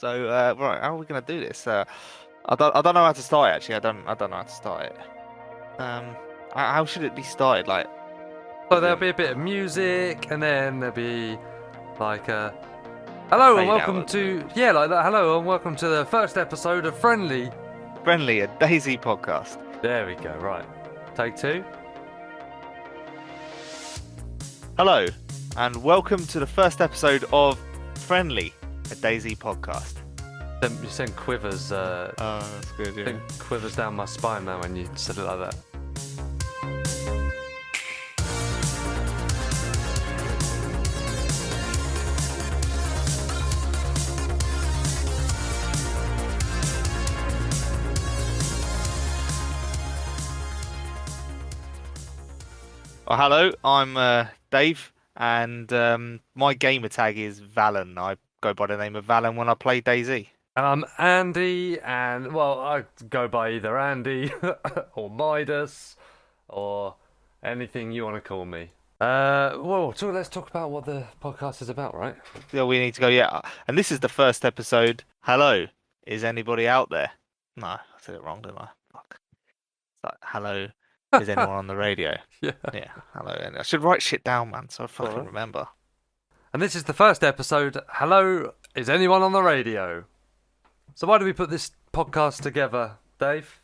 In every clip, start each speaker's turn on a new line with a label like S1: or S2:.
S1: So, right, how are we gonna do this? I don't know how to start it, actually. I don't know how to start it. How should it be started? Like,
S2: So
S1: as
S2: there'll
S1: in
S2: be a bit of music, and then there'll be like a hello and
S1: fade
S2: welcome
S1: out,
S2: to like that. Hello and welcome to the first episode of Friendly.
S1: friendly, a DayZ podcast.
S2: There we go. Right, take two.
S1: Hello, and welcome to the first episode of Friendly, a DayZ podcast.
S2: You sent quivers.
S1: Oh, that's good. Yeah.
S2: Sent quivers down my spine now when you said it like that.
S1: Oh, hello, I'm Dave, and my gamer tag is Valen. I go by the name of Valen when I play DayZ.
S2: And I'm Andy, and well, I go by either Andy or Midas or anything you want to call me. So let's talk about what the podcast is about, right?
S1: Yeah, we need to go. Yeah, and this is the first episode. Hello, is anybody out there? No, I said it wrong, didn't I? Fuck. It's like, hello, is anyone on the radio?
S2: Yeah.
S1: Yeah, hello. And I should write shit down, man, so I fucking
S2: Alright.
S1: remember.
S2: And this is the first episode. Hello, is anyone on the radio? So why do we put this podcast together, Dave?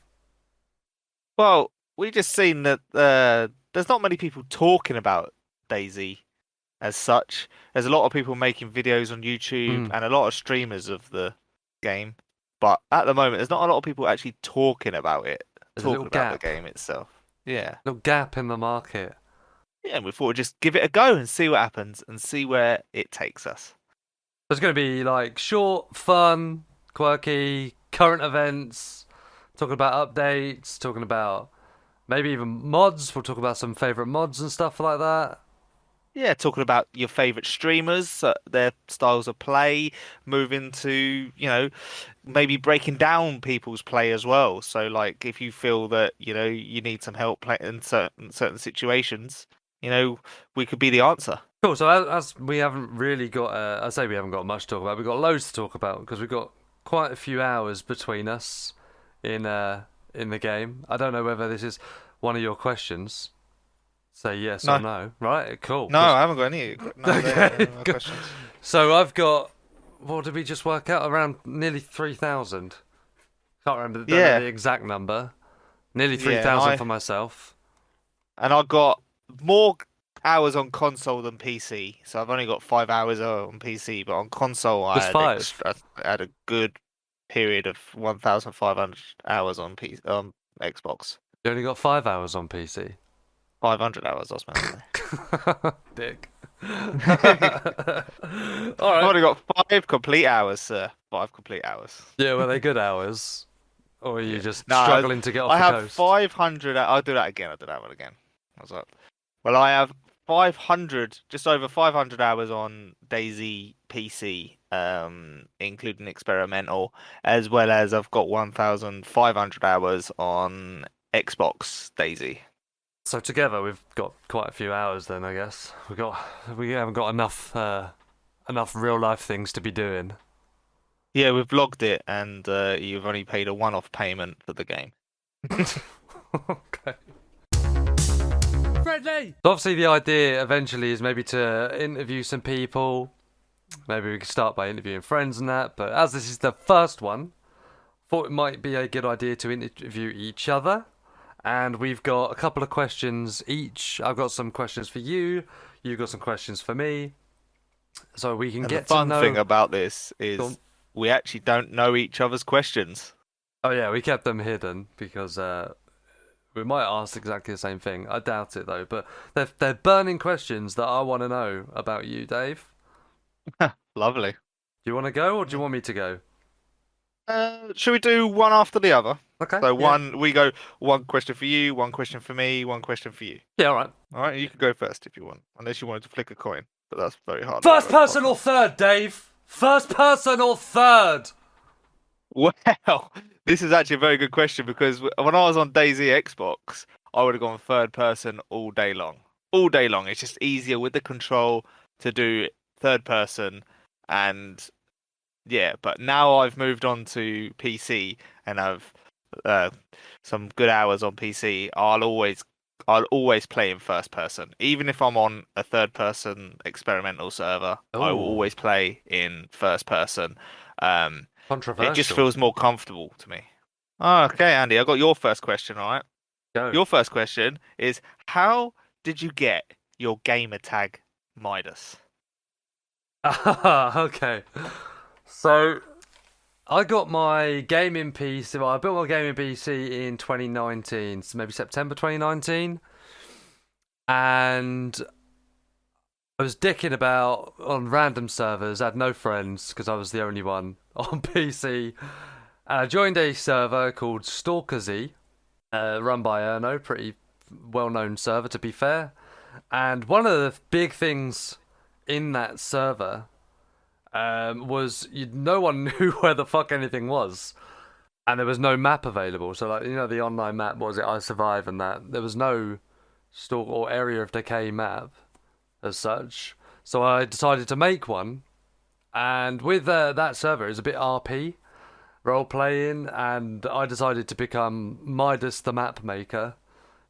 S1: Well, we just seen that there's not many people talking about DayZ as such. There's a lot of people making videos on YouTube and a lot of streamers of the game, but at the moment, there's not a lot of people actually talking about it,
S2: There's a
S1: talking
S2: little
S1: about
S2: gap.
S1: the game itself. Yeah.
S2: Little gap in the market.
S1: Yeah, and we thought we'd just give it a go and see what happens and see where it takes us.
S2: There's going to be like short, fun, quirky, current events, talking about updates, talking about maybe even mods. We'll talk about some favourite mods and stuff like that.
S1: Yeah, talking about your favorite streamers, their styles of play, moving to, maybe breaking down people's play as well. So, like, if you feel that, you need some help play in certain situations, we could be the answer.
S2: Cool. So as we haven't really got, I say we haven't got much to talk about. We've got loads to talk about because we've got quite a few hours between us in the game. I don't know whether this is one of your questions. Say yes or no. Right? Cool.
S1: No, I haven't got any.
S2: Okay,
S1: No
S2: good.
S1: questions.
S2: So I've got. What did we just work out? Around nearly 3,000. Can't remember don't know the exact number. Nearly 3,000 for myself.
S1: And I got more hours on console than PC, so I've only got 5 hours on PC, but on console
S2: Just
S1: I had a good period of 1,500 hours on Xbox.
S2: You only got 5 hours on PC.
S1: 500 hours, I was meant to say.
S2: Dick.
S1: I've only got 5 complete hours, sir. 5 complete hours.
S2: Yeah, were they good hours? Or are you just
S1: No,
S2: struggling to get off
S1: I
S2: the
S1: have
S2: coast?
S1: 500. I'll do that again. I'll do that one again. I was like, well, I have 500, just over 500 hours on DayZ PC, including experimental, as well as I've got 1,500 hours on Xbox DayZ.
S2: So together we've got quite a few hours then, I guess. We haven't got enough real life things to be doing.
S1: Yeah, we've logged it, and you've only paid a one-off payment for the game.
S2: Okay. Friendly! So obviously the idea eventually is maybe to interview some people. Maybe we could start by interviewing friends and that, but as this is the first one, thought it might be a good idea to interview each other. And we've got a couple of questions each. I've got some questions for you. You've got some questions for me. So we can get
S1: the fun
S2: to know...
S1: thing about this is we actually don't know each other's questions.
S2: Oh yeah, we kept them hidden because we might ask exactly the same thing. I doubt it though. But they're burning questions that I want to know about you, Dave.
S1: Lovely.
S2: Do you want to go or do you want me to go?
S1: Should we do one after the other?
S2: Okay.
S1: So we go one question for you, one question for me, one question for you.
S2: Yeah, all right.
S1: All right, you can go first if you want, unless you wanted to flick a coin, but that's very hard.
S2: First person or third, Dave? First person or third?
S1: Well, this is actually a very good question because when I was on DayZ Xbox, I would have gone third person all day long. All day long. It's just easier with the control to do third person, and Yeah, but now I've moved on to PC and I've uh, some good hours on PC. I'll always play in first person, even if I'm on a third person experimental server. I will
S2: Oh,
S1: always play in first person. Um, it just
S2: controversial.
S1: feels more comfortable to me. Okay, Andy, I got your first question, all right?
S2: Go.
S1: Your first question is, how did you get your gamer tag Midas?
S2: Okay. So I got my gaming PC. Well, I built my gaming PC in 2019, so maybe September 2019, and I was dicking about on random servers. I had no friends because I was the only one on PC. And I joined a server called Stalker Z, run by Erno, pretty well-known server to be fair. And one of the big things in that server was no one knew where the fuck anything was, and there was no map available. So like the online map was it I Survive and that there was no stalk or area of decay map as such. So I decided to make one, and with that server, it's a bit RP role playing, and I decided to become Midas the map maker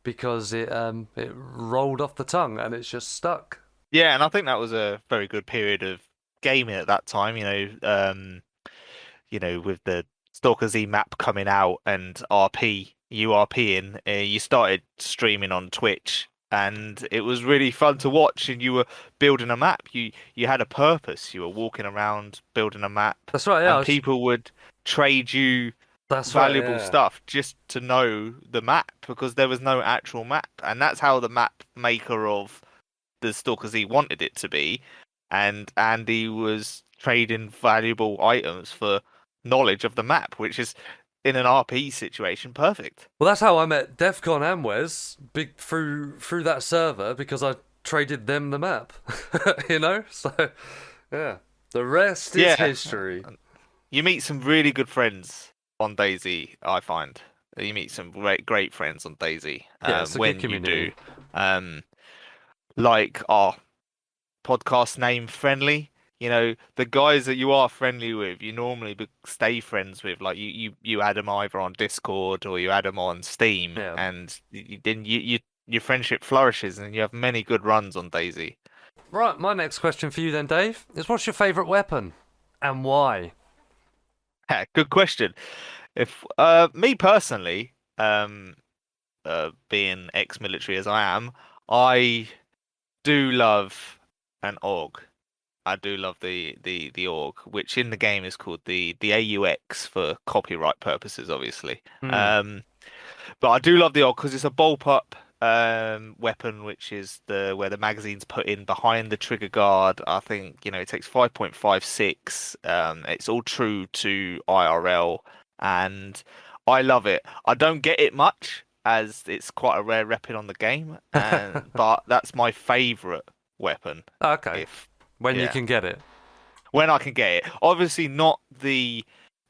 S2: because it rolled off the tongue and it's just stuck.
S1: Yeah, and I think that was a very good period of gaming at that time. With the Stalker Z map coming out and URPing, you started streaming on Twitch, and it was really fun to watch. And you were building a map. You had a purpose. You were walking around building a map,
S2: That's right. Yeah,
S1: and people would trade you
S2: that's right.
S1: valuable
S2: Yeah.
S1: stuff just to know the map because there was no actual map, and that's how the map maker of the Stalker Z wanted it to be, and Andy was trading valuable items for knowledge of the map, which is in an RP situation perfect.
S2: Well, that's how I met Defcon and Wes big through that server because I traded them the map. So yeah, the rest is
S1: Yeah,
S2: history.
S1: you meet some really good friends on DayZ, I find. You meet some great friends on DayZ
S2: Yeah, it's a good
S1: when you
S2: community.
S1: do. Like our podcast name friendly. The guys that you are friendly with, you normally stay friends with. Like you add them either on Discord or you add them on Steam,
S2: Yeah.
S1: and then your friendship flourishes, and you have many good runs on DayZ.
S2: Right, my next question for you then, Dave, is what's your favourite weapon and why?
S1: Good question. If me personally, being ex-military as I am, I do love an AUG. I do love the org, which in the game is called the AUX for copyright purposes, obviously.
S2: Hmm.
S1: But I do love the org because it's a bullpup weapon, which is the where the magazine's put in behind the trigger guard. I think it takes 5.56. It's all true to IRL, and I love it. I don't get it much as it's quite a rare weapon on the game, and but that's my favorite weapon.
S2: Okay,
S1: If
S2: when you
S1: yeah.
S2: can get it.
S1: When I can get it. Obviously not the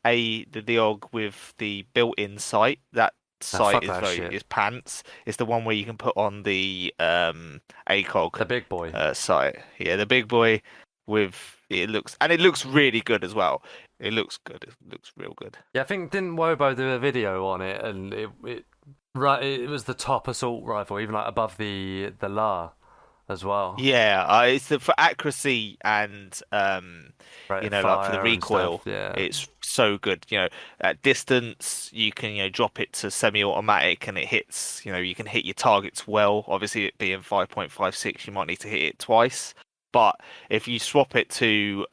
S1: OG with the built-in sight. That
S2: Ah,
S1: sight
S2: fuck
S1: is
S2: that
S1: very
S2: shit.
S1: is pants. It's the one where you can put on the ACOG
S2: The big boy.
S1: sight. Yeah, the big boy with it looks really good as well. It looks good. It looks real good.
S2: Yeah, I think didn't Wobo do a video on it, and it was the top assault rifle, even like above the LAR as well.
S1: Yeah, for accuracy and
S2: Right,
S1: like for the
S2: fire and stuff.
S1: recoil,
S2: Yeah.
S1: it's so good. At distance, you can drop it to semi-automatic and it hits. You can hit your targets well. Obviously, it being 5.56, you might need to hit it twice. But if you swap it to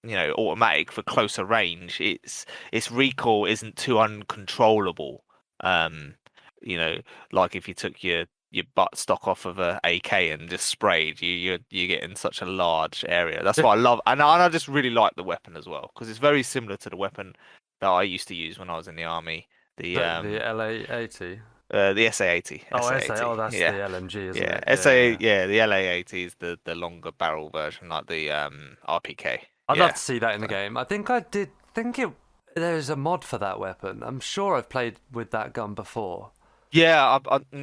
S1: automatic for closer range, its recoil isn't too uncontrollable. Um, like if you took your butt stock off of a AK and just sprayed, you get in such a large area. That's what I love, and I just really like the weapon as well because it's very similar to the weapon that I used to use when I was in the army. The
S2: The LA80.
S1: the SA-80,
S2: Oh, SA.
S1: SA-80,
S2: Oh, that's the
S1: yeah,
S2: LMG, isn't
S1: yeah,
S2: it? Yeah.
S1: the LA-80 is the longer barrel version, like the RPK,
S2: I'd love
S1: yeah.
S2: to see that in the
S1: So,
S2: game. I think I did think it. There's a mod for that weapon. I'm sure I've played with that gun before.
S1: yeah,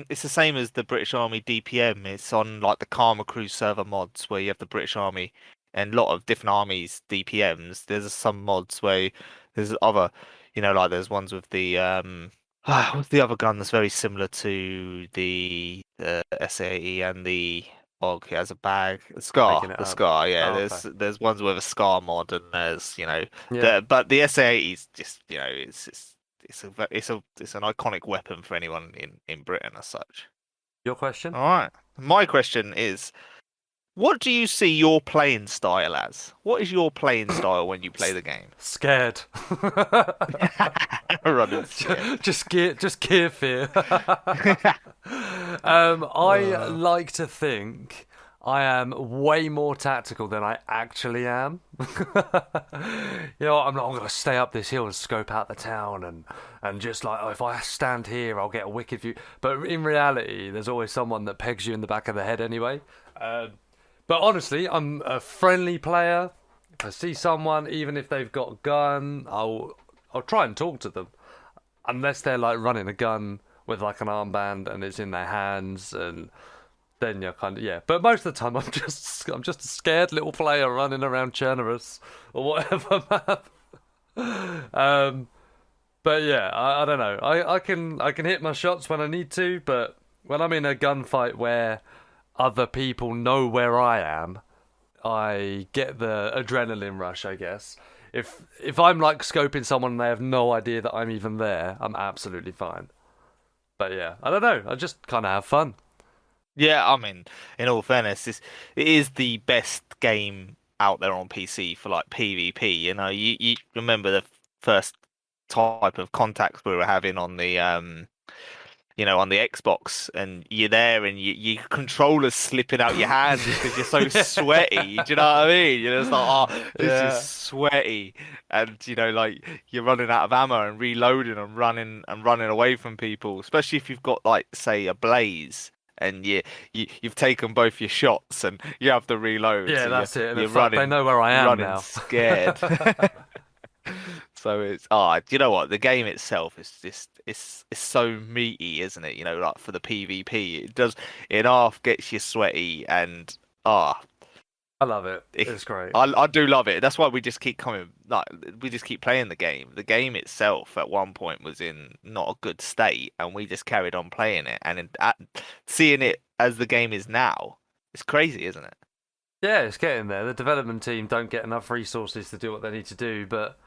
S1: it's the same as the British Army DPM. It's on like the Karma Crew server mods where you have the British Army and a lot of different armies DPMs. There's some mods where there's other, like there's ones with the what's the other gun that's very similar to the SAE and the Og. He has a bag,
S2: Making it
S1: the
S2: up.
S1: Scar. Yeah,
S2: Oh, okay.
S1: there's ones with a Scar mod, and there's
S2: Yeah.
S1: but the SAE is just it's an iconic weapon for anyone in Britain as such.
S2: Your question?
S1: All right, my question is. What do you see your playing style as? What is your playing style when you play the game?
S2: Scared.
S1: Running scared.
S2: Just gear fear. I like to think I am way more tactical than I actually am. I'm not going to stay up this hill and scope out the town and just like, oh, if I stand here, I'll get a wicked view. But in reality, there's always someone that pegs you in the back of the head anyway. But honestly, I'm a friendly player. If I see someone, even if they've got a gun, I'll try and talk to them. Unless they're like running a gun with like an armband and it's in their hands, and then you're kind of, yeah. But most of the time, I'm just a scared little player running around Chernerus or whatever map. But yeah, I don't know. I can hit my shots when I need to, but when I'm in a gunfight where other people know where I am, I get the adrenaline rush, I guess. If I'm like scoping someone and they have no idea that I'm even there, I'm absolutely fine. But yeah, I don't know. I just kind of have fun.
S1: Yeah, I mean, in all fairness, it is the best game out there on PC for like PvP. You remember the first type of contacts we were having on the on the Xbox, and you're there and your controller's slipping out your hands because you're so sweaty. Do you know what I mean? You're just like, oh, this is
S2: Yeah.
S1: sweaty, and like you're running out of ammo and reloading and running away from people, especially if you've got like say a blaze. And you've taken both your shots and you have to reload,
S2: Yeah,
S1: so
S2: that's it. And
S1: you're
S2: they know where I am
S1: running
S2: now.
S1: scared. So it's do you know what? The game itself is just it's so meaty, isn't it? Like for the PvP, it half gets you sweaty and
S2: I love it.
S1: it,
S2: It's great.
S1: I do love it. That's why we just keep coming, like we just keep playing the game. The game itself at one point was in not a good state, and we just carried on playing it. And seeing it as the game is now, it's crazy, isn't it?
S2: Yeah, it's getting there. The development team don't get enough resources to do what they need to do, but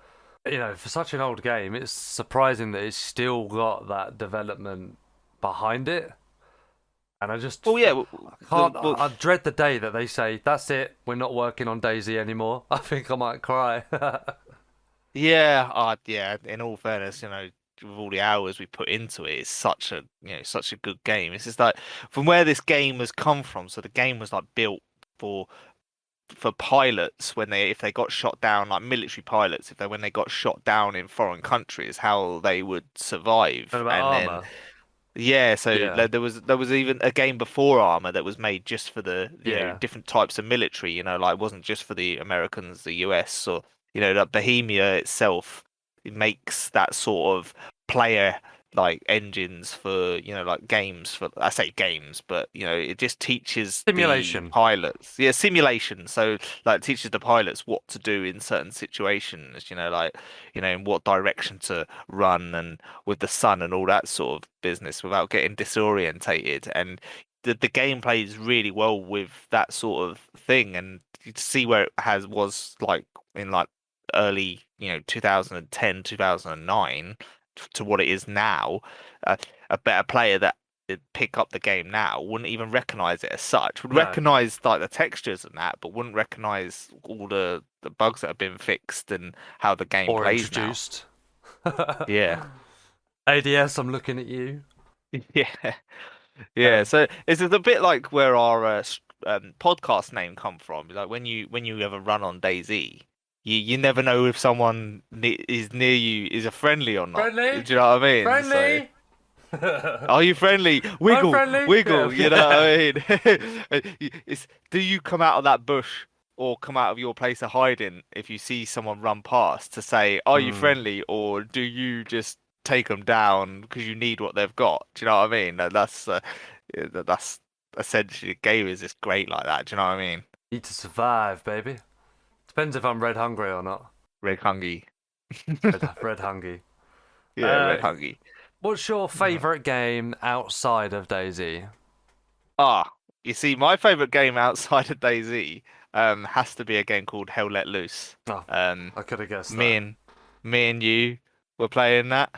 S2: for such an old game, it's surprising that it's still got that development behind it. And I just
S1: Well, yeah,
S2: I dread the day that they say, that's it, we're not working on DayZ anymore. I think I might cry.
S1: yeah. In all fairness, with all the hours we put into it, it's such a good game. It's just like from where this game has come from. So the game was like built for pilots if they got shot down, like military pilots, when they got shot down in foreign countries, how they would survive.
S2: And about
S1: And then
S2: armor.
S1: yeah, so
S2: Yeah.
S1: there was even a game before Armor that was made just for the
S2: Yeah.
S1: different types of military. Like it wasn't just for the Americans, the US, or that Bohemia itself. It makes that sort of player like engines for like games for I say games, but it just teaches the
S2: Simulation.
S1: pilots, yeah, simulation. So like it teaches the pilots what to do in certain situations. Like in what direction to run and with the sun and all that sort of business without getting disorientated. And the game plays really well with that sort of thing. And you see where it was like in like early 2010 2009 to what it is now. A better player that would pick up the game now wouldn't even recognize it as such, would
S2: No.
S1: recognize like the textures and that, but wouldn't recognize all the bugs that have been fixed and how the game
S2: Or
S1: plays now.
S2: introduced.
S1: Yeah.
S2: ADS, I'm looking at you.
S1: Yeah. Yeah,
S2: Um,
S1: so it's a bit like where our podcast name come from. Like when you ever run on DayZ, you never know if someone is near you is a friendly or not. Do
S2: Friendly?
S1: you know what I mean? So,
S2: Friendly?
S1: are you friendly?
S2: I'm
S1: Wiggle,
S2: friendly?
S1: wiggle.
S2: Yeah.
S1: You know what I mean? Do you come out of that bush or come out of your place of hiding if you see someone run past to say, "Are you
S2: Mm.
S1: friendly?" Or do you just take them down because you need what they've got? Do you know what I mean? That's essentially the game is just great like that. Do you know what I mean?
S2: Need to survive, baby. Depends if I'm red hungry or not.
S1: Red hungry.
S2: Red hungry.
S1: Yeah, red hungry.
S2: What's your favourite game outside of DayZ?
S1: You see, my favorite game outside of DayZ has to be a game called Hell Let Loose.
S2: Oh,
S1: Um,
S2: I could have guessed
S1: me
S2: that.
S1: and me and you were playing that.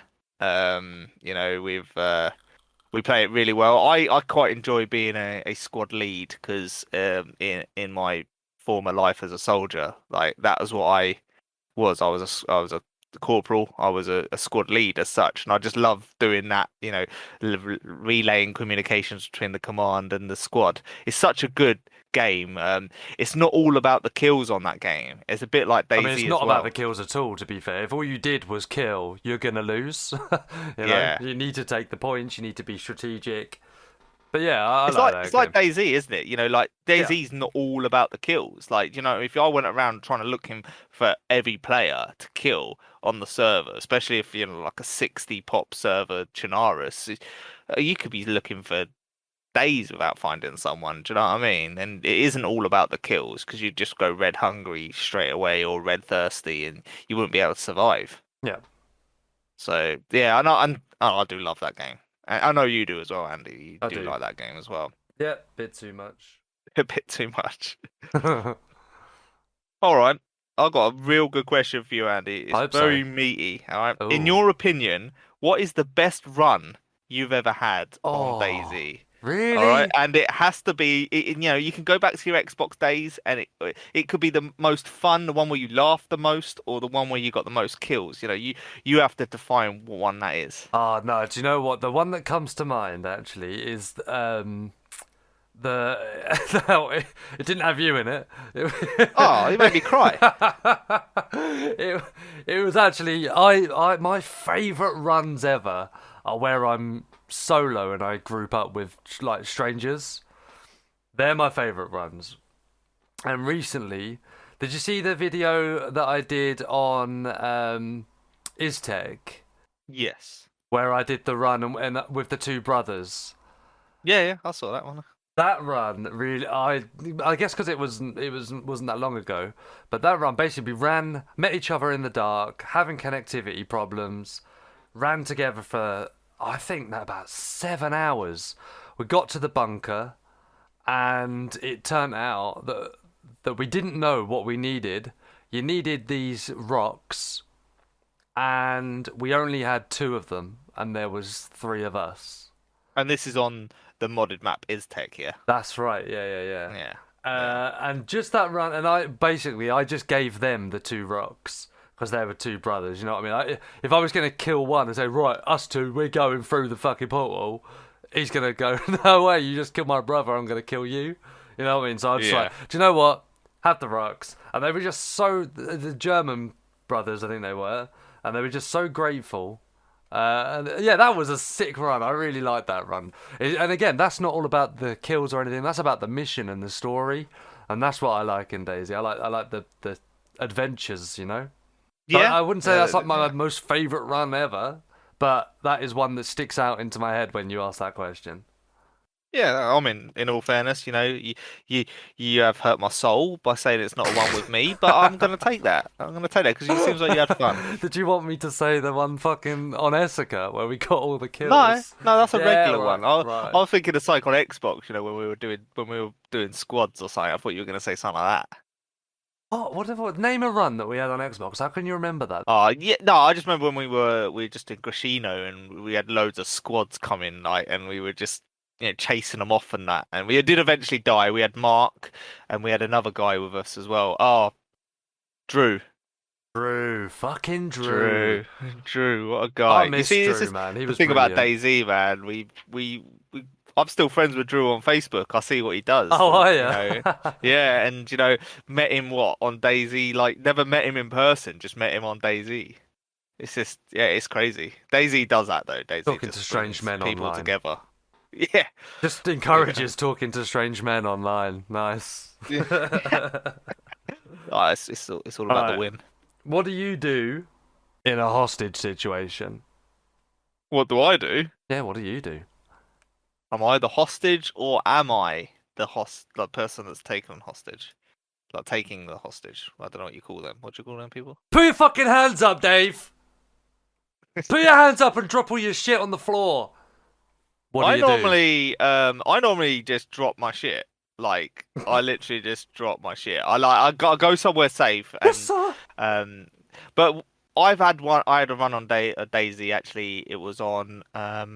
S1: We play it really well. I quite enjoy being a squad lead because in my former life as a soldier, like that was what I was. I was a corporal. I was a squad lead as such, and I just love doing that. Relaying communications between the command and the squad. It's such a good game. It's not all about the kills on that game. It's a bit like
S2: I mean, it's
S1: DayZ as
S2: not about the
S1: well.
S2: kills at all, to be fair. If all you did was kill, you're going to lose.
S1: Yeah.
S2: You need to take the points, you need to be strategic. But yeah, I
S1: It's
S2: like
S1: like
S2: that
S1: it's like
S2: game.
S1: DayZ, isn't it? Like
S2: Yeah.
S1: DayZ's not all about the kills. Like, if I went around trying to looking for every player to kill on the server, especially if like a 60 pop server Chinaris, you could be looking for days without finding someone. Do you know what I mean? And it isn't all about the kills because you'd just go red hungry straight away or red thirsty, and you wouldn't be able to survive.
S2: Yeah,
S1: So yeah, I do love that game. I know you do as well, Andy. You
S2: I
S1: do
S2: do.
S1: like that game as well.
S2: Yeah, bit too much.
S1: A bit too much.
S2: I
S1: All right. I've got a real good question for you, Andy. It's
S2: hope so.
S1: very meaty. All right. In
S2: Oh.
S1: your opinion, what is the best run you've ever had on
S2: Oh,
S1: DayZ? All right.
S2: really?
S1: And it has to be, you can go back to your Xbox days and it could be the most fun, the one where you laugh the most, or the one where you got the most kills. You have to define what one that is.
S2: Oh, no, do you know what? The one that comes to mind, actually, is the no, it didn't have you in it.
S1: Oh, you made me cry.
S2: it, it was actually I my favourite runs ever are where I'm solo and I group up with like strangers. They're my favourite runs. And recently, did you see the video that I did on Iztec
S1: Yes.
S2: where I did the run and with the two brothers?
S1: Yeah, yeah, I saw that one.
S2: That run really, I guess because wasn't that long ago, but that run basically met each other in the dark, having connectivity problems, ran together for I think that about 7 hours. We got to the bunker, and it turned out that we didn't know what we needed. You needed these rocks, and we only had two of them, and there was three of us.
S1: And this is on the modded map Iztec here.
S2: That's right. Yeah, yeah, yeah.
S1: Yeah. Yeah.
S2: And just that run, and I just gave them the two rocks because they were two brothers. You know what I mean? If I was going to kill one and say, right, us two, we're going through the fucking portal, he's going to go, no way, you just killed my brother, I'm going to kill you. You know what I mean? So I was just
S1: Yeah.
S2: like, do you know what? Have the rocks. And they were just the German brothers, I think they were, and they were just so grateful. And yeah, that was a sick run. I really liked that run. And again, that's not all about the kills or anything. That's about the mission and the story, and that's what I like in DayZ. I like the adventures.
S1: Yeah.
S2: I wouldn't say that's like my most favorite run ever, but that is one that sticks out into my head when you ask that question.
S1: Yeah, I mean, in all fairness, you have hurt my soul by saying it's not a one with me, but I'm gonna take that. I'm gonna take that because it seems like you had fun.
S2: Did you want me to say the one fucking on Essica where we got all the kills?
S1: No, that's a
S2: Yeah,
S1: regular
S2: right,
S1: one. I
S2: right.
S1: was thinking of like on Xbox, when we were doing squads or something. I thought you were gonna say something like that.
S2: Oh, what? Name a run that we had on Xbox. How can you remember that?
S1: Oh yeah, no, I just remember when we were just in Grashino and we had loads of squads coming, like, and we were just chasing them off and that, and we did eventually die. We had Mark, and we had another guy with us as well. Oh, Drew.
S2: Fucking
S1: Drew,
S2: Drew.
S1: Drew, what a
S2: I
S1: guy! You
S2: miss
S1: see, this
S2: Drew,
S1: is
S2: man. He
S1: the
S2: was
S1: thing about
S2: brilliant.
S1: DayZ, man. I'm still friends with Drew on Facebook. I see what he does.
S2: Oh,
S1: And,
S2: are you?
S1: yeah, and met him on DayZ. Like, never met him in person, just met him on DayZ. It's just, yeah, it's crazy. DayZ does that though. DayZ
S2: Talking to
S1: just
S2: strange
S1: brings
S2: men
S1: people
S2: online.
S1: together. Yeah,
S2: Just encourages talking to strange men online. Nice.
S1: yeah. Oh, it's all about the
S2: Alright.
S1: win.
S2: What do you do in a hostage situation?
S1: What do I do?
S2: Yeah, what do you do?
S1: Am I the hostage or am I the person that's taken hostage? like taking the hostage. I don't know what you call them. What do you call them people?
S2: Put your fucking hands up, Dave. Put your hands up and drop all your shit on the floor. What do you do?
S1: I normally just drop my shit. Like I literally just drop my shit. I gotta go somewhere safe
S2: Yes,
S1: and
S2: sir.
S1: but I've had one. I had a run on DayZ. Actually, it was on that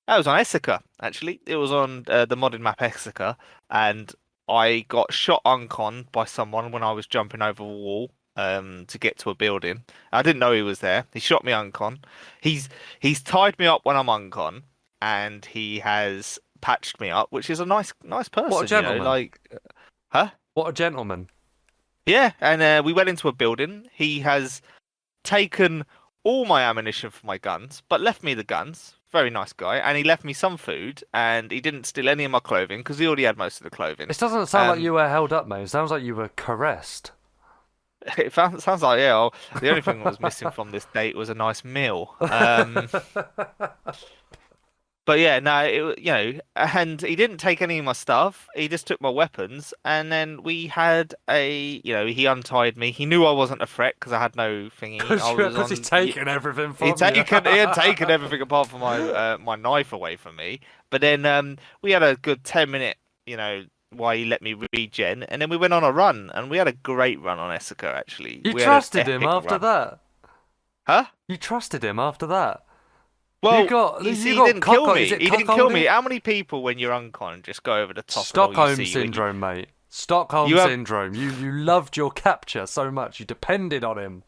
S1: was on Essica. Actually, it was on the modded map Essica, and I got shot uncon by someone when I was jumping over a wall to get to a building. I didn't know he was there. He shot me uncon. He's tied me up when I'm uncon, and he has patched me up, which is a nice person.
S2: What a gentleman.
S1: Like, huh?
S2: What a gentleman.
S1: Yeah, and we went into a building. He has taken all my ammunition for my guns, but left me the guns. Very nice guy, and he left me some food, and he didn't steal any of my clothing because he already had most of the clothing.
S2: This doesn't sound like you were held up, mate. It sounds like you were caressed.
S1: Sounds like the only thing that was missing from this date was a nice meal. But yeah, no, and he didn't take any of my stuff. He just took my weapons, and then we had he untied me. He knew I wasn't a threat because I had no thingy.
S2: Because he's taken everything from you.
S1: He had taken everything apart from my knife away from me. But then we had a good 10-minute, while he let me regen, and then we went on a run, and we had a great run on Essica actually.
S2: You trusted him after that?
S1: Huh?
S2: You trusted him after that?
S1: Well, he didn't kill me. He didn't kill me. How many people, when you're uncon, just go over the top?
S2: Stockholm syndrome, mate. Stockholm syndrome. You loved your capture so much, you depended on him.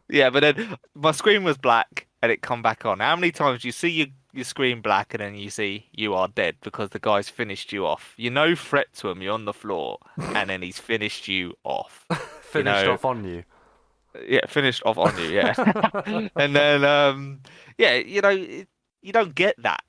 S1: Yeah, but then my screen was black, and it come back on. How many times you see your screen black, and then you see you are dead because the guy's finished you off? You're no threat to him. You're on the floor, and then he's finished you off.
S2: Finished off on you.
S1: Yeah, finished off on you, yeah. And then, yeah, you don't get that,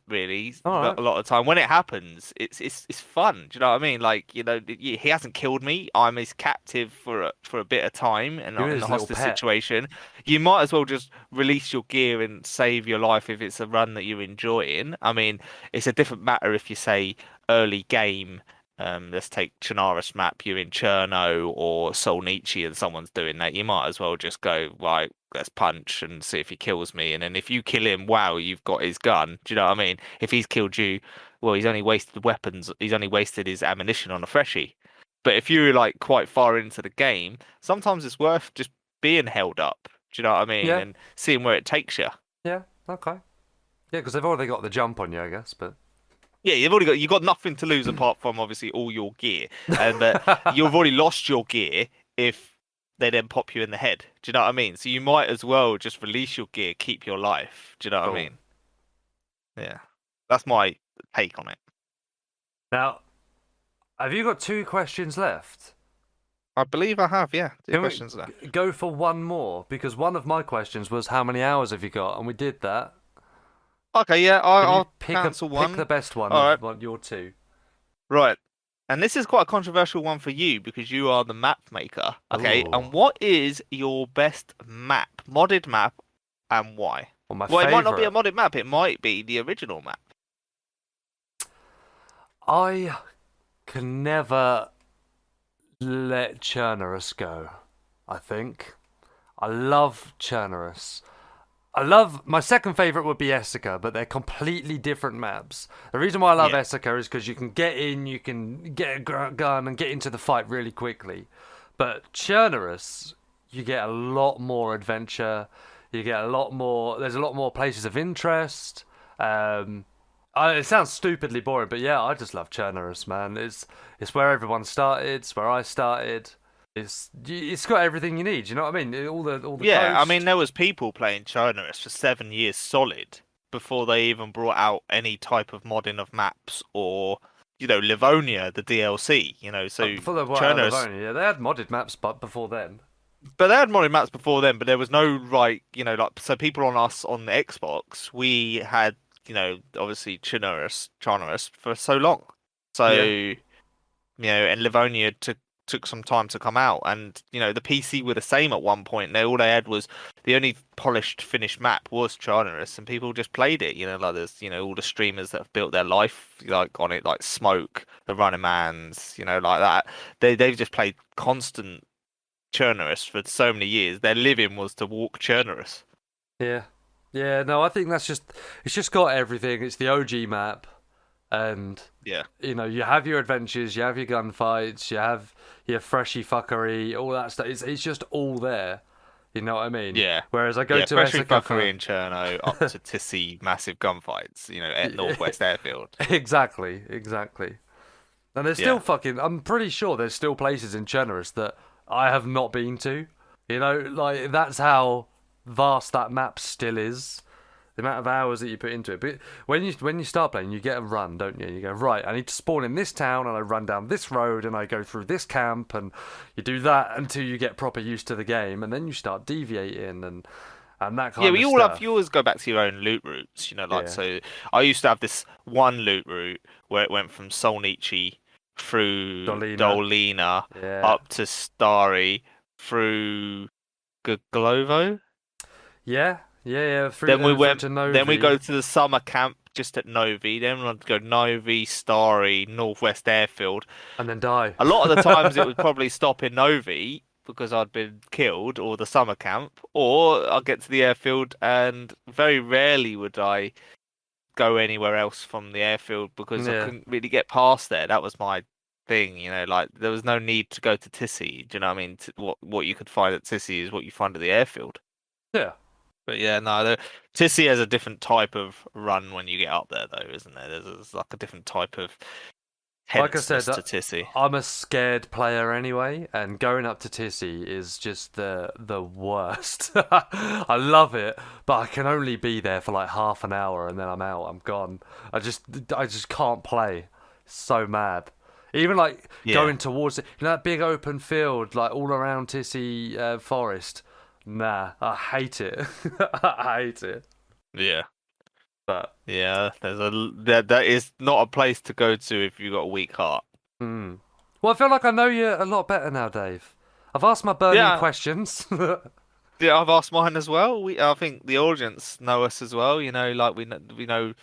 S1: really, a lot of the time. When it happens, it's fun. Do you know what I mean? Like, he hasn't killed me. I'm his captive for a bit of time, and I'm in a hostage situation. You might as well just release your gear and save your life if it's a run that you're enjoying. I mean, it's a different matter if you say early game. Let's take Chernarus map. You're in Cherno or Solnichi and someone's doing that. You might as well just go, right, let's punch and see if he kills me. And then if you kill him, wow, you've got his gun. Do you know what I mean? If he's killed you, well, he's only wasted weapons. He's only wasted his ammunition on a freshie. But if you're like quite far into the game, sometimes it's worth just being held up. Do you know what I mean?
S2: Yeah.
S1: And seeing where it takes you.
S2: Yeah, okay. Yeah, because they've already got the jump on you, I guess, but...
S1: Yeah, you've got nothing to lose apart from obviously all your gear, but you've already lost your gear if they then pop you in the head. Do you know what I mean? So you might as well just release your gear, keep your life. Do you know what I mean? Yeah, that's my take on it.
S2: Now, have you got 2 questions left?
S1: I believe I have. Yeah, 2 questions left.
S2: Go for one more, because one of my questions was how many hours have you got, and we did that.
S1: Okay, yeah, I'll cancel one.
S2: Pick the best one.
S1: All right.
S2: Of your 2.
S1: Right. And this is quite a controversial one for you because you are the map maker. Okay.
S2: Ooh.
S1: And what is your best map, modded map, and why?
S2: Well,
S1: it might not be a modded map. It might be the original map.
S2: I can never let Chernarus go, I think. I love Chernarus. My second favourite would be Essica, but they're completely different maps. The reason why I love Essica is because you can get in, you can get a gun and get into the fight really quickly. But Chernarus, you get a lot more adventure. You get there's a lot more places of interest. It sounds stupidly boring, but yeah, I just love Chernarus, man. It's where everyone started. It's where I started. It's got everything you need. You know what I mean? All the
S1: yeah.
S2: coast.
S1: I mean, there was people playing Chernarus for 7 years solid before they even brought out any type of modding of maps or Livonia, the DLC. So
S2: Chernarus, Livonia, they had modded maps, but before then.
S1: But they had modded maps before then. But there was no so people on the Xbox, we had obviously Chernarus for so long. So and Livonia took took some time to come out, and the PC were the same at one point. All they had was the only polished finished map was Charterus, and people just played it. Like there's all the streamers that have built their life like on it, like Smoke, the Running Mans, like that. They've just played constant Charterus for so many years. Their living was to walk Charterus.
S2: Yeah, no, I think it's just got everything. It's the OG map, and
S1: yeah,
S2: you have your adventures, you have your gunfights, you have your freshy fuckery, all that stuff. It's just all there. You know what I mean?
S1: Yeah.
S2: Whereas I go to
S1: freshy
S2: Esseka
S1: fuckery in Cherno up to Tissy massive gunfights. At Northwest Airfield.
S2: Exactly. And there's still I'm pretty sure there's still places in Chernoris that I have not been to. Like that's how vast that map still is. The amount of hours that you put into it. But when you start playing, you get a run, don't you? You go, right, I need to spawn in this town, and I run down this road, and I go through this camp, and you do that until you get proper used to the game, and then you start deviating and that kind of stuff.
S1: You always go back to your own loot routes, So I used to have this one loot route where it went from Solnichi through Dolina up to Starry through Goglovo.
S2: Yeah.
S1: Then we went to Novi. Then we go to the summer camp just at Novi. Then we'd go Novi, Starry, Northwest Airfield,
S2: and then die.
S1: A lot of the times it would probably stop in Novi because I'd been killed, or the summer camp, or I'd get to the airfield, and very rarely would I go anywhere else from the airfield because I couldn't really get past there. That was my thing, like there was no need to go to Tissy. Do you know what I mean? What you could find at Tissy is what you find at the airfield.
S2: Yeah.
S1: But yeah, no, Tissy has a different type of run when you get up there, though, isn't there? There's like a different type of
S2: like I said,
S1: to Tissy.
S2: I'm a scared player anyway, and going up to Tissy is just the worst. I love it, but I can only be there for like half an hour, and then I'm out. I'm gone. I just can't play. So mad. Even like going towards it, that big open field, like all around Tissy Forest. Nah, I hate it. I hate it.
S1: Yeah.
S2: But
S1: yeah, that is not a place to go to if you've got a weak heart.
S2: Well, I feel like I know you a lot better now, Dave. I've asked my burning questions.
S1: Yeah, I've asked mine as well. I think the audience know us as well. Like we know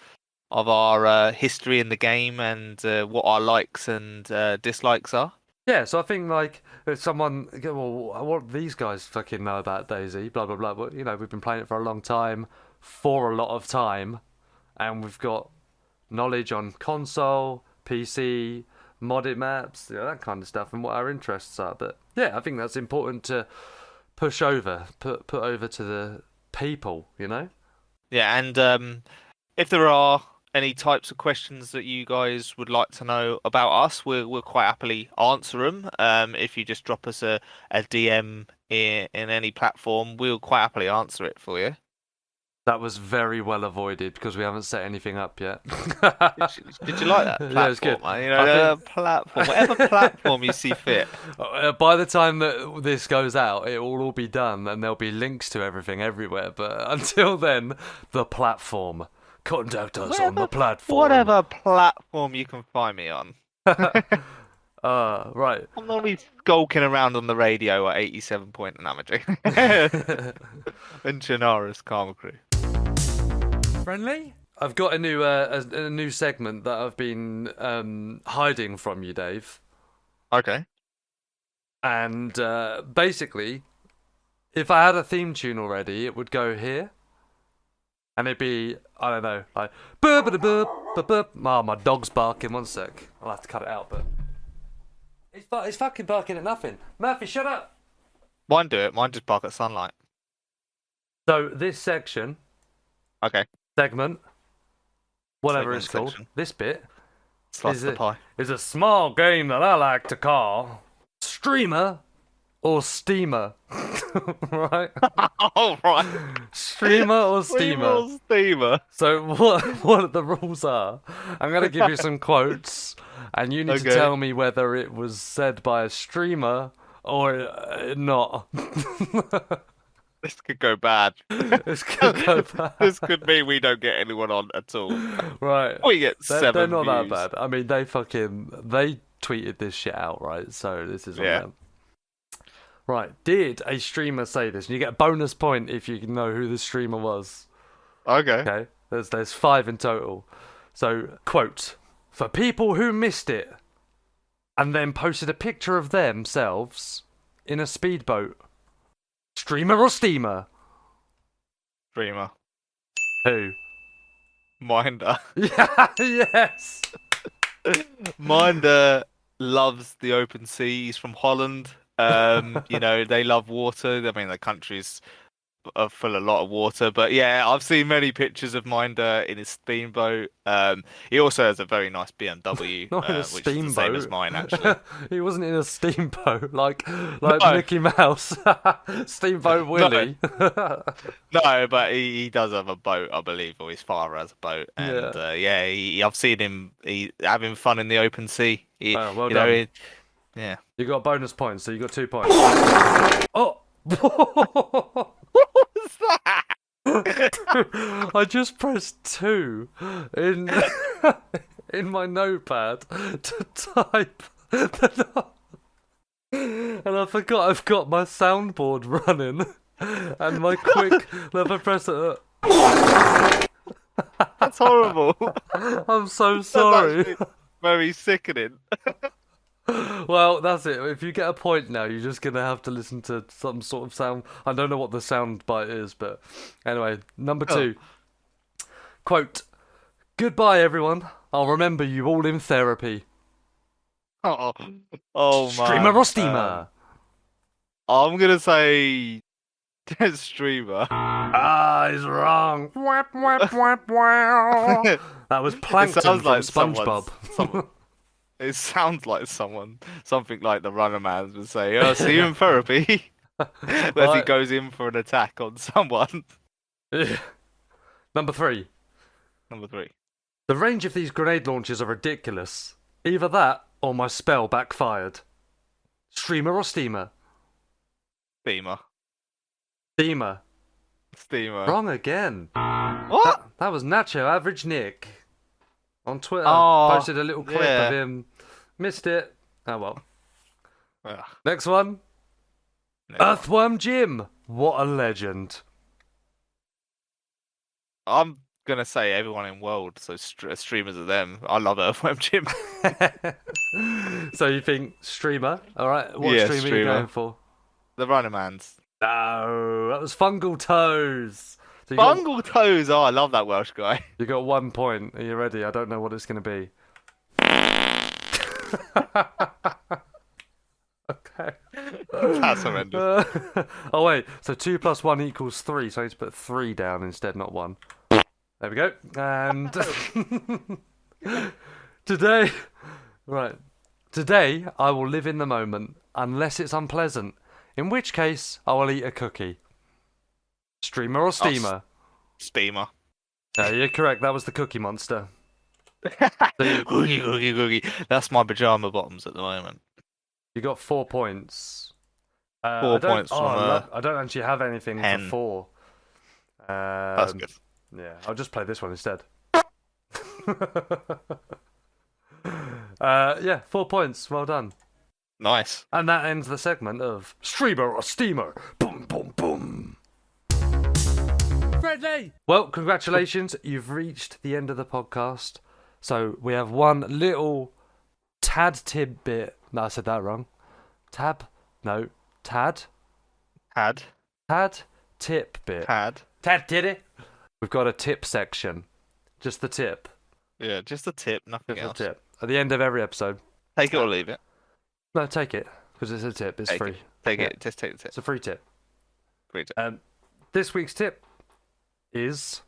S1: of our history in the game and what our likes and dislikes are.
S2: Yeah, so I think like if someone, well, what do these guys fucking know about DayZ? Blah blah blah. But we've been playing it for a long time, for a lot of time, and we've got knowledge on console, PC, modded maps, that kind of stuff, and what our interests are. But yeah, I think that's important to put over to the people.
S1: Yeah, and if there are any types of questions that you guys would like to know about us, we'll quite happily answer them. If you just drop us a DM in any platform, we'll quite happily answer it for you.
S2: That was very well avoided because we haven't set anything up yet.
S1: Did you like that platform?
S2: Yeah, it was good.
S1: Platform, whatever platform you see fit.
S2: By the time that this goes out, it will all be done and there'll be links to everything everywhere. But until then, the platform. Contact us on the platform.
S1: Whatever platform you can find me on.
S2: Right.
S1: I'm not really skulking around on the radio at 87 point and amateur. And Chinaris Karma Crew.
S2: Friendly? I've got a new segment that I've been hiding from you, Dave.
S1: Okay.
S2: And basically, if I had a theme tune already, it would go here. And it'd be, I don't know, like, oh, my dog's barking, 1 sec. I'll have to cut it out, but he's fucking barking at nothing. Murphy, shut up!
S1: Mine do it, mine just bark at sunlight.
S2: So, this section, segment, whatever it's called,
S1: section.
S2: This bit,
S1: Slice the pie.
S2: Is a small game that I like to call Streamer or Steamer. Right?
S1: Oh, right.
S2: Streamer or Steamer?
S1: Steamer.
S2: So what the rules are, I'm going to give you some quotes, and you need to tell me whether it was said by a streamer or not.
S1: This could go bad.
S2: This could go bad.
S1: This could mean we don't get anyone on at all.
S2: Right.
S1: We get 7
S2: They're not
S1: views.
S2: that bad. I mean, they tweeted this shit out, right? So this is on
S1: Yeah.
S2: them. Right, did a streamer say this? And you get a bonus point if you can know who the streamer was.
S1: Okay.
S2: Okay, there's 5 in total. So, quote, for people who missed it and then posted a picture of themselves in a speedboat. Streamer or steamer?
S1: Streamer.
S2: Who?
S1: Minder.
S2: Yeah, yes.
S1: Minder loves the open sea. He's from Holland. They love water. I mean, the country's full of a lot of water. But yeah, I've seen many pictures of Minder in his steamboat. He also has a very nice BMW,
S2: Not in a
S1: which is the same as
S2: steamboat.
S1: mine, actually.
S2: He wasn't in a steamboat like
S1: No.
S2: Mickey Mouse. Steamboat Willie.
S1: No, but he does have a boat, I believe, or his father has a boat. And I've seen him having fun in the open sea.
S2: Well done.
S1: Yeah.
S2: You got bonus points, so you got 2 points. Oh!
S1: What was that?
S2: I just pressed 2 in in my notepad to type, and I forgot I've got my soundboard running, and my quick never press it.
S1: That's horrible.
S2: I'm so sorry.
S1: That's actually very sickening.
S2: Well, that's it. If you get a point now, you're just gonna have to listen to some sort of sound. I don't know what the sound bite is, but anyway, number 2. Quote, goodbye everyone. I'll remember you all in therapy.
S1: Oh man.
S2: Streamer or steamer?
S1: I'm gonna say streamer.
S2: He's wrong. Wap, wap, wap, wow. That was Plankton from SpongeBob.
S1: It sounds like something like the runner man would say, "Oh, see you in therapy," as he goes in for an attack on someone.
S2: Number 3.
S1: Number 3.
S2: The range of these grenade launchers are ridiculous. Either that or my spell backfired. Streamer or steamer?
S1: Steamer.
S2: Steamer.
S1: Steamer.
S2: Wrong again.
S1: What?
S2: That was Nacho Average Nick. On Twitter, posted a little clip of him. Missed it. Oh well.
S1: Ugh.
S2: Next one. Earthworm Jim. What a legend.
S1: I'm gonna say everyone in world, so streamers are them. I love Earthworm Jim.
S2: So you think streamer? All right. What
S1: Yeah,
S2: streamer are you
S1: streamer.
S2: going for?
S1: The runner man's.
S2: No, that was Fungal Toes. So
S1: Fungal Toes. Oh, I love that Welsh guy.
S2: You got 1 point. Are you ready? I don't know what it's going to be. Okay.
S1: That's horrendous.
S2: Oh wait, so 2 + 1 = 3. So I need to put 3 down instead, not 1. There we go. And today I will live in the moment, unless it's unpleasant. In which case, I will eat a cookie. Streamer or steamer?
S1: Steamer.
S2: You're correct. That was the Cookie Monster.
S1: Cookie. That's my pajama bottoms at the moment.
S2: You got 4 points.
S1: 4 points from
S2: I don't actually have anything
S1: hen.
S2: for 4.
S1: That's good.
S2: Yeah, I'll just play this one instead. Yeah, 4 points. Well done.
S1: Nice.
S2: And that ends the segment of Streamer or Steamer. Boom, boom, boom. Friendly! Well, congratulations. You've reached the end of the podcast. So we have one little tad tidbit. No, I said that wrong. Tad tip bit. Tad titty. We've got a tip section. Just the tip.
S1: Yeah, just a tip, nothing else.
S2: Just a tip. At the end of every episode.
S1: Take it or leave it.
S2: No, take it. Because it's a tip. It's free.
S1: Take it. Just take the tip.
S2: It's a free tip.
S1: Free tip.
S2: This week's tip is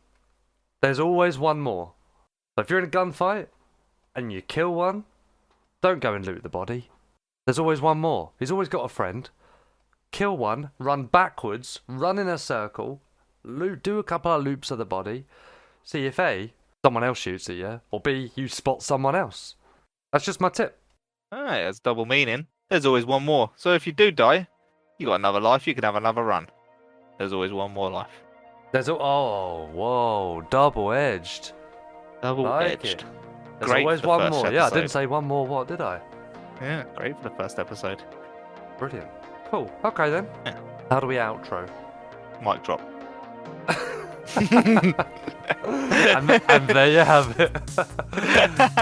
S2: there's always one more. So if you're in a gunfight and you kill one, don't go and loot the body. There's always one more. He's always got a friend. Kill one, run backwards, run in a circle, do a couple of loops of the body, see if A, someone else shoots at you, or B, you spot someone else. That's just my tip.
S1: Alright, that's double meaning. There's always one more. So if you do die, you got another life, you can have another run. There's always one more life.
S2: Whoa, double-edged.
S1: Double-edged.
S2: There's always one more. Yeah, I didn't say one more what, did I?
S1: Yeah, great for the first episode.
S2: Brilliant. Cool. Okay then.
S1: Yeah.
S2: How do we outro?
S1: Mic drop.
S2: and there you have it.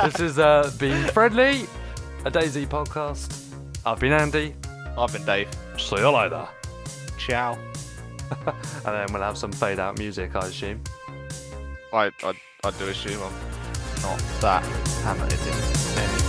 S2: This is Being Friendly, a DayZ podcast. I've been Andy.
S1: I've been Dave.
S2: See you later.
S1: Ciao.
S2: And then we'll have some fade out music, I assume.
S1: I do assume I'm not that talented in anything.